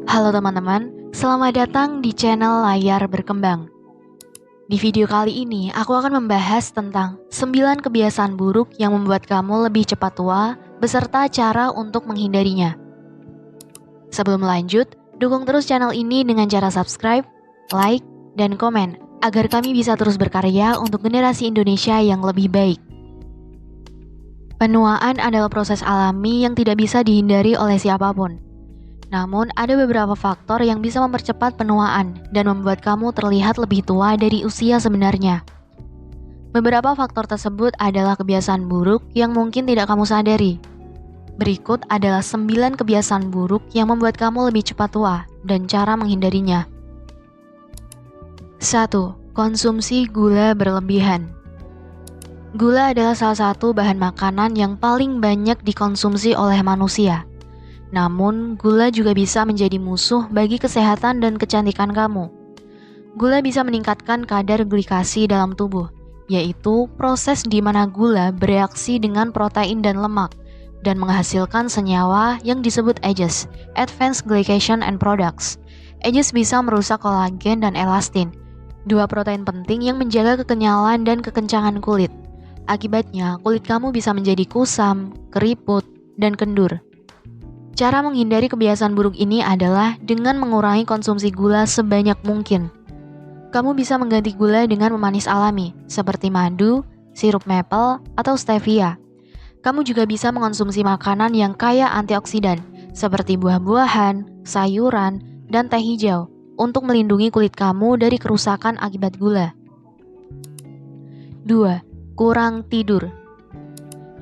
Halo teman-teman, selamat datang di channel Layar Berkembang. Di video kali ini, aku akan membahas tentang 9 kebiasaan buruk yang membuat kamu lebih cepat tua, beserta cara untuk menghindarinya. Sebelum lanjut, dukung terus channel ini dengan cara subscribe, like, dan komen, agar kami bisa terus berkarya untuk generasi Indonesia yang lebih baik. Penuaan adalah proses alami yang tidak bisa dihindari oleh siapapun. Namun, ada beberapa faktor yang bisa mempercepat penuaan dan membuat kamu terlihat lebih tua dari usia sebenarnya. Beberapa faktor tersebut adalah kebiasaan buruk yang mungkin tidak kamu sadari. Berikut adalah 9 kebiasaan buruk yang membuat kamu lebih cepat tua dan cara menghindarinya. 1. Konsumsi gula berlebihan. Gula adalah salah satu bahan makanan yang paling banyak dikonsumsi oleh manusia. Namun, gula juga bisa menjadi musuh bagi kesehatan dan kecantikan kamu. Gula bisa meningkatkan kadar glikasi dalam tubuh, yaitu proses di mana gula bereaksi dengan protein dan lemak, dan menghasilkan senyawa yang disebut AGEs, Advanced Glycation End Products. AGEs bisa merusak kolagen dan elastin, dua protein penting yang menjaga kekenyalan dan kekencangan kulit. Akibatnya, kulit kamu bisa menjadi kusam, keriput, dan kendur. Cara menghindari kebiasaan buruk ini adalah dengan mengurangi konsumsi gula sebanyak mungkin. Kamu bisa mengganti gula dengan pemanis alami, seperti madu, sirup maple, atau stevia. Kamu juga bisa mengonsumsi makanan yang kaya antioksidan, seperti buah-buahan, sayuran, dan teh hijau, untuk melindungi kulit kamu dari kerusakan akibat gula. 2. Kurang tidur.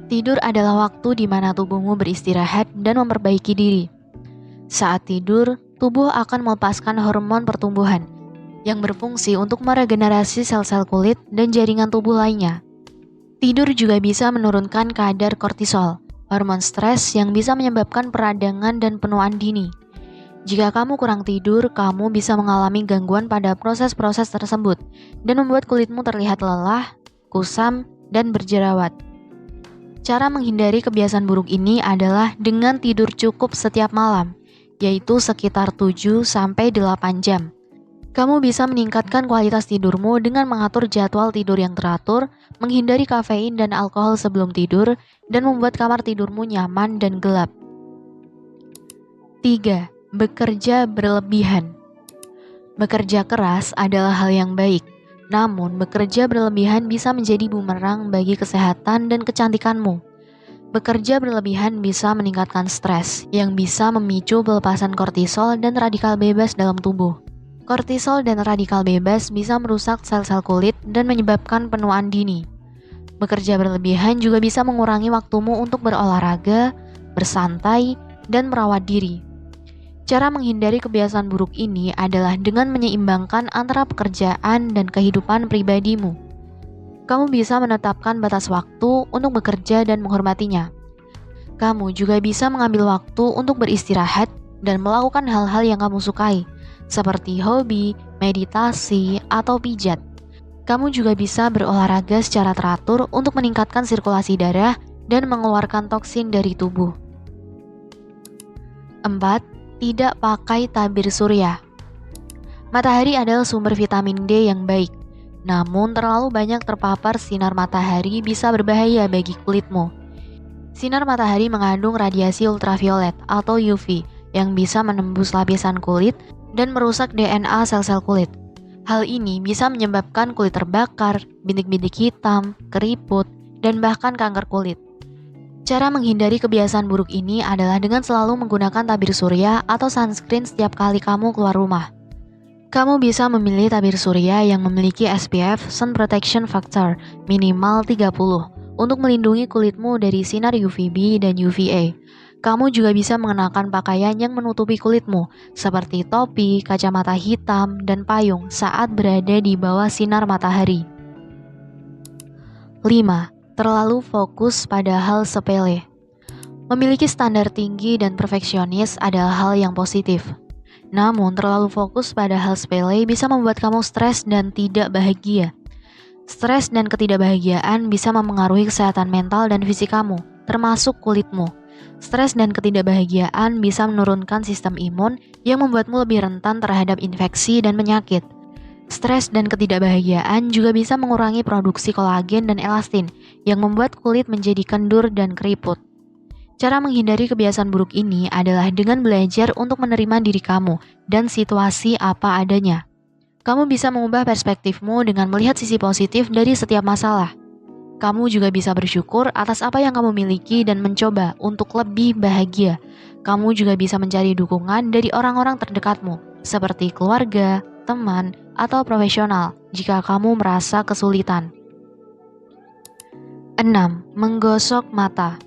Tidur adalah waktu di mana tubuhmu beristirahat dan memperbaiki diri. Saat tidur, tubuh akan melepaskan hormon pertumbuhan yang berfungsi untuk meregenerasi sel-sel kulit dan jaringan tubuh lainnya. Tidur juga bisa menurunkan kadar kortisol, hormon stres yang bisa menyebabkan peradangan dan penuaan dini. Jika kamu kurang tidur, kamu bisa mengalami gangguan pada proses-proses tersebut dan membuat kulitmu terlihat lelah, kusam, dan berjerawat. Cara menghindari kebiasaan buruk ini adalah dengan tidur cukup setiap malam, yaitu sekitar 7-8 jam. Kamu bisa meningkatkan kualitas tidurmu dengan mengatur jadwal tidur yang teratur, menghindari kafein dan alkohol sebelum tidur, dan membuat kamar tidurmu nyaman dan gelap. 3. Bekerja berlebihan. Bekerja keras adalah hal yang baik. Namun, bekerja berlebihan bisa menjadi bumerang bagi kesehatan dan kecantikanmu. Bekerja berlebihan bisa meningkatkan stres, yang bisa memicu pelepasan kortisol dan radikal bebas dalam tubuh. Kortisol dan radikal bebas bisa merusak sel-sel kulit dan menyebabkan penuaan dini. Bekerja berlebihan juga bisa mengurangi waktumu untuk berolahraga, bersantai, dan merawat diri. Cara menghindari kebiasaan buruk ini adalah dengan menyeimbangkan antara pekerjaan dan kehidupan pribadimu. Kamu bisa menetapkan batas waktu untuk bekerja dan menghormatinya. Kamu juga bisa mengambil waktu untuk beristirahat dan melakukan hal-hal yang kamu sukai, seperti hobi, meditasi, atau pijat. Kamu juga bisa berolahraga secara teratur untuk meningkatkan sirkulasi darah dan mengeluarkan toksin dari tubuh. 4. Tidak pakai tabir surya. Matahari adalah sumber vitamin D yang baik. Namun terlalu banyak terpapar sinar matahari bisa berbahaya bagi kulitmu. Sinar matahari mengandung radiasi ultraviolet atau UV yang bisa menembus lapisan kulit dan merusak DNA sel-sel kulit. Hal ini bisa menyebabkan kulit terbakar, bintik-bintik hitam, keriput, dan bahkan kanker kulit. Cara menghindari kebiasaan buruk ini adalah dengan selalu menggunakan tabir surya atau sunscreen setiap kali kamu keluar rumah. Kamu bisa memilih tabir surya yang memiliki SPF (Sun Protection Factor) minimal 30 untuk melindungi kulitmu dari sinar UVB dan UVA. Kamu juga bisa mengenakan pakaian yang menutupi kulitmu, seperti topi, kacamata hitam, dan payung saat berada di bawah sinar matahari. 5. Terlalu fokus pada hal sepele. Memiliki standar tinggi dan perfeksionis adalah hal yang positif. Namun, terlalu fokus pada hal sepele bisa membuat kamu stres dan tidak bahagia. Stres dan ketidakbahagiaan bisa memengaruhi kesehatan mental dan fisik kamu, termasuk kulitmu. Stres dan ketidakbahagiaan bisa menurunkan sistem imun yang membuatmu lebih rentan terhadap infeksi dan penyakit. Stres dan ketidakbahagiaan juga bisa mengurangi produksi kolagen dan elastin yang membuat kulit menjadi kendur dan keriput. Cara menghindari kebiasaan buruk ini adalah dengan belajar untuk menerima diri kamu dan situasi apa adanya. Kamu bisa mengubah perspektifmu dengan melihat sisi positif dari setiap masalah. Kamu juga bisa bersyukur atas apa yang kamu miliki dan mencoba untuk lebih bahagia. Kamu juga bisa mencari dukungan dari orang-orang terdekatmu, seperti keluarga, teman, atau profesional jika kamu merasa kesulitan. 6. Menggosok mata.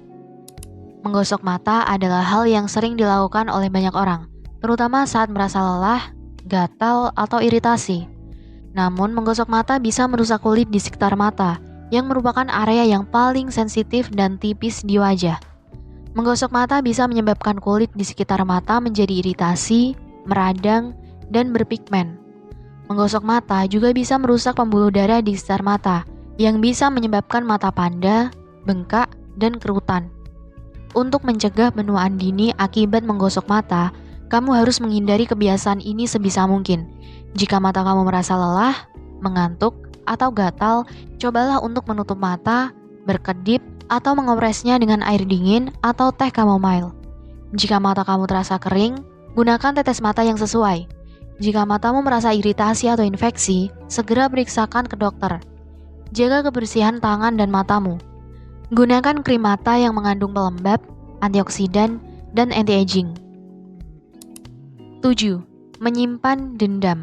Menggosok mata adalah hal yang sering dilakukan oleh banyak orang, terutama saat merasa lelah, gatal, atau iritasi. Namun, menggosok mata bisa merusak kulit di sekitar mata, yang merupakan area yang paling sensitif dan tipis di wajah. Menggosok mata bisa menyebabkan kulit di sekitar mata menjadi iritasi, meradang, dan berpigmen. Menggosok mata juga bisa merusak pembuluh darah di sekitar mata, yang bisa menyebabkan mata panda, bengkak, dan kerutan. Untuk mencegah penuaan dini akibat menggosok mata, kamu harus menghindari kebiasaan ini sebisa mungkin. Jika mata kamu merasa lelah, mengantuk, atau gatal, cobalah untuk menutup mata, berkedip, atau mengopresnya dengan air dingin atau teh chamomile. Jika mata kamu terasa kering, gunakan tetes mata yang sesuai. Jika matamu merasa iritasi atau infeksi, segera periksakan ke dokter. Jaga kebersihan tangan dan matamu. Gunakan krim mata yang mengandung pelembab, antioksidan, dan anti-aging. 7. Menyimpan dendam.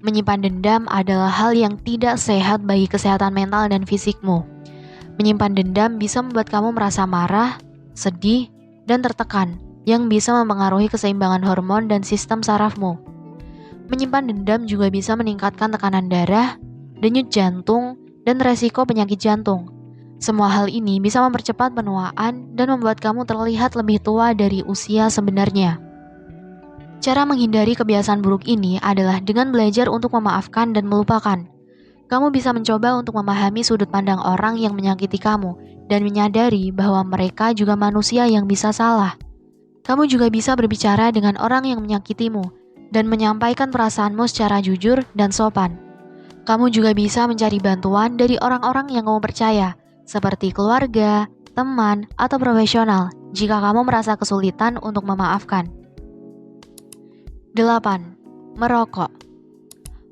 Menyimpan dendam adalah hal yang tidak sehat bagi kesehatan mental dan fisikmu. Menyimpan dendam bisa membuat kamu merasa marah, sedih, dan tertekan, yang bisa mempengaruhi keseimbangan hormon dan sistem sarafmu. Menyimpan dendam juga bisa meningkatkan tekanan darah, denyut jantung, dan resiko penyakit jantung. Semua hal ini bisa mempercepat penuaan dan membuat kamu terlihat lebih tua dari usia sebenarnya. Cara menghindari kebiasaan buruk ini adalah dengan belajar untuk memaafkan dan melupakan. Kamu bisa mencoba untuk memahami sudut pandang orang yang menyakiti kamu dan menyadari bahwa mereka juga manusia yang bisa salah. Kamu juga bisa berbicara dengan orang yang menyakitimu dan menyampaikan perasaanmu secara jujur dan sopan. Kamu juga bisa mencari bantuan dari orang-orang yang kamu percaya, seperti keluarga, teman, atau profesional jika kamu merasa kesulitan untuk memaafkan. 8. Merokok.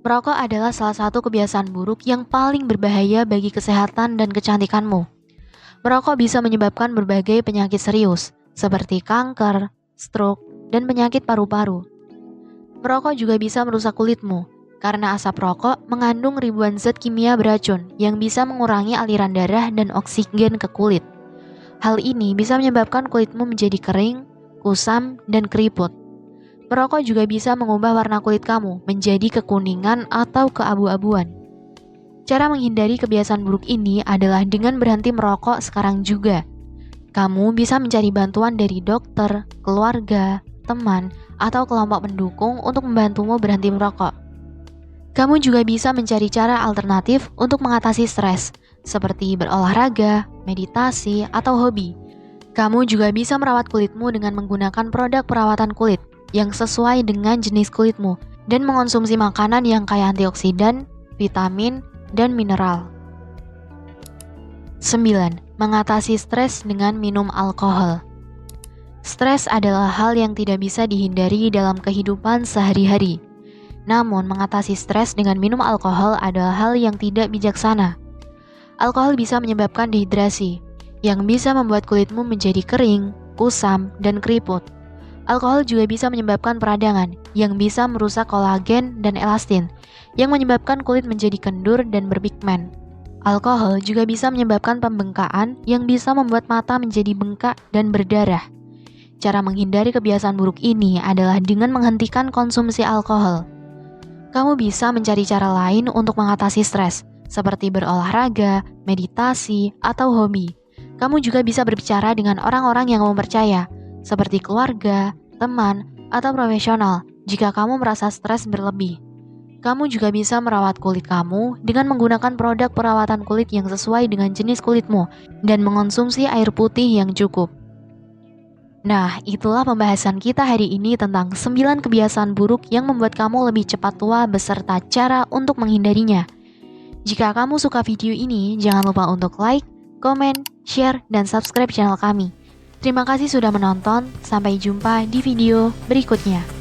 Merokok adalah salah satu kebiasaan buruk yang paling berbahaya bagi kesehatan dan kecantikanmu. Merokok bisa menyebabkan berbagai penyakit serius, seperti kanker, stroke, dan penyakit paru-paru. Merokok juga bisa merusak kulitmu, karena asap rokok mengandung ribuan zat kimia beracun yang bisa mengurangi aliran darah dan oksigen ke kulit. Hal ini bisa menyebabkan kulitmu menjadi kering, kusam, dan keriput. Merokok juga bisa mengubah warna kulit kamu menjadi kekuningan atau keabu-abuan. Cara menghindari kebiasaan buruk ini adalah dengan berhenti merokok sekarang juga. Kamu bisa mencari bantuan dari dokter, keluarga, teman, atau kelompok pendukung untuk membantumu berhenti merokok. Kamu juga bisa mencari cara alternatif untuk mengatasi stres, seperti berolahraga, meditasi, atau hobi. Kamu juga bisa merawat kulitmu dengan menggunakan produk perawatan kulit yang sesuai dengan jenis kulitmu dan mengonsumsi makanan yang kaya antioksidan, vitamin, dan mineral. 9. Mengatasi stres dengan minum alkohol. Stres adalah hal yang tidak bisa dihindari dalam kehidupan sehari-hari. Namun, mengatasi stres dengan minum alkohol adalah hal yang tidak bijaksana. Alkohol bisa menyebabkan dehidrasi, yang bisa membuat kulitmu menjadi kering, kusam, dan keriput. Alkohol juga bisa menyebabkan peradangan, yang bisa merusak kolagen dan elastin, yang menyebabkan kulit menjadi kendur dan berpigmen. Alkohol juga bisa menyebabkan pembengkakan, yang bisa membuat mata menjadi bengkak dan berdarah. Cara menghindari kebiasaan buruk ini adalah dengan menghentikan konsumsi alkohol. Kamu bisa mencari cara lain untuk mengatasi stres, seperti berolahraga, meditasi, atau hobi. Kamu juga bisa berbicara dengan orang-orang yang kamu percaya, seperti keluarga, teman, atau profesional jika kamu merasa stres berlebih. Kamu juga bisa merawat kulit kamu dengan menggunakan produk perawatan kulit yang sesuai dengan jenis kulitmu dan mengonsumsi air putih yang cukup. Nah, itulah pembahasan kita hari ini tentang 9 kebiasaan buruk yang membuat kamu lebih cepat tua beserta cara untuk menghindarinya. Jika kamu suka video ini, jangan lupa untuk like, komen, share, dan subscribe channel kami. Terima kasih sudah menonton, sampai jumpa di video berikutnya.